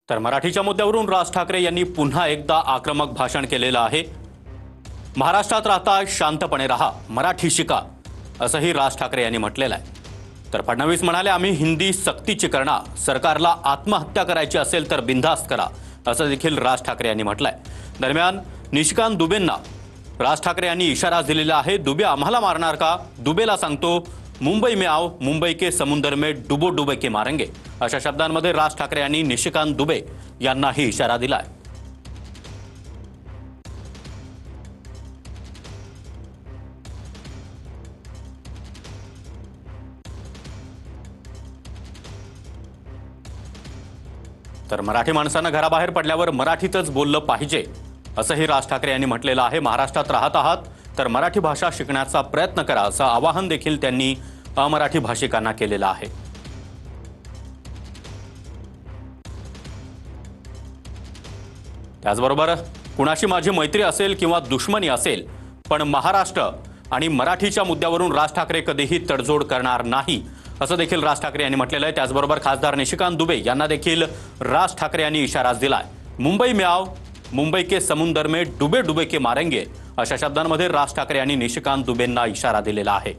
तर मराठीच्या मुद्द्यावरून राज ठाकरे यांनी पुन्हा एकदा आक्रमक भाषण केलेलं आहे। महाराष्ट्रात राहता शांतपणे रहा, मराठी शिका, असंही राज ठाकरे यांनी म्हटलेलं आहे। तर फडणवीस म्हणाले, आम्ही हिंदी सक्तीची करणार, सरकारला आत्महत्या करायची असेल तर बिनधास्त करा, असं देखील राज ठाकरे यांनी म्हटलंय। दरम्यान निशिकांत दुबेंना राज ठाकरे यांनी इशारा दिलेला आहे। दुबे आम्हाला मारणार का? दुबेला सांगतो, मुंबई में आओ, मुंबई के समुंदर में डुबो डुबो के मारेंगे, अशा शब्दांमध्ये राज ठाकरे यांनी निशिकांत दुबे यांनाही इशारा दिलाय। तर मराठी माणसांना घराबाहेर पडल्यावर मराठीतच बोललं पाहिजे, असंही राज ठाकरे यांनी म्हटलेलं आहे। महाराष्ट्रात राहत आहात तर मराठी भाषा शिकण्याचा प्रयत्न करा, असं आवाहन देखील त्यांनी अमराठी भाषिकांना केलेलं आहे। त्याचबरोबर कुणाशी माझी मैत्री असेल किंवा दुश्मनी असेल, पण महाराष्ट्र आणि मराठीच्या मुद्द्यावरून राज ठाकरे कधीही तडजोड करणार नाही, असं देखील राज ठाकरे यांनी म्हटलेलं आहे। त्याचबरोबर खासदार निशिकांत दुबे यांना देखील राज ठाकरे यांनी इशारा दिलाय। मुंबई में आओ, मुंबई के समुंदर में डुबे डुबे के मारेंगे, अशा शब्दांमध्ये राज ठाकरे यांनी निशिकांत दुबेंना इशारा दिलेला आहे।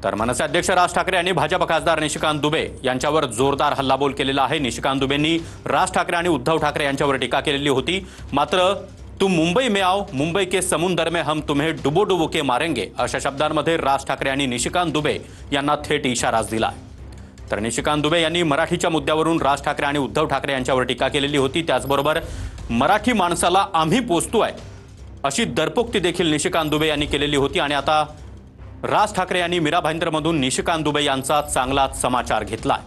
तर मनसे अध्यक्ष राज ठाकरे यांनी भाजप खासदार निशिकांत दुबे यांच्यावर जोरदार हल्लाबोल केलेला आहे। निशिकांत दुबेंनी राज ठाकरे आणि उद्धव ठाकरे यांच्यावर टीका केलेली होती। मात्र तुम मुंबई में आओ, मुंबई के समुंदर में हम तुम्हें डुबो डुबो के मारेंगे, अशा शब्दांमध्ये राज ठाकरे यांनी निशिकांत दुबे यांना थेट इशारा दिला। तर निशिकांत दुबे यांनी मराठीच्या मुद्द्यावरून राज ठाकरे आणि उद्धव ठाकरे यांच्यावर टीका केलेली होती। त्याचबरोबर मराठी माणसाला आम्ही पोचतोय, अशी दरपोक्ती देखील निशिकांत दुबे यांनी केलेली होती। आणि आता राज ठाकरे यांनी मीरा भाईंदरमधून निशिकांत दुबे यांचा चांगलाच समाचार घेतलाय।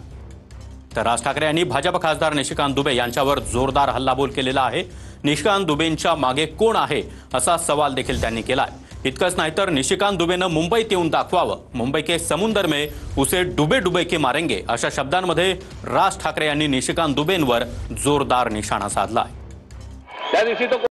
तर राज ठाकरे यांनी भाजप खासदार निशिकांत दुबे यांच्यावर जोरदार हल्लाबोल केलेला आहे। निशिकांत दुबेंच्या मागे कोण आहे, असा सवाल देखील त्यांनी केलाय। इतकंच नाही तर निशिकांत दुबेनं मुंबईत येऊन दाखवावं, मुंबई के समुंदर में उसे डुबे डुबे के मारेंगे, अशा शब्दांमध्ये राज ठाकरे यांनी निशिकांत दुबेंवर जोरदार निशाणा साधलाय।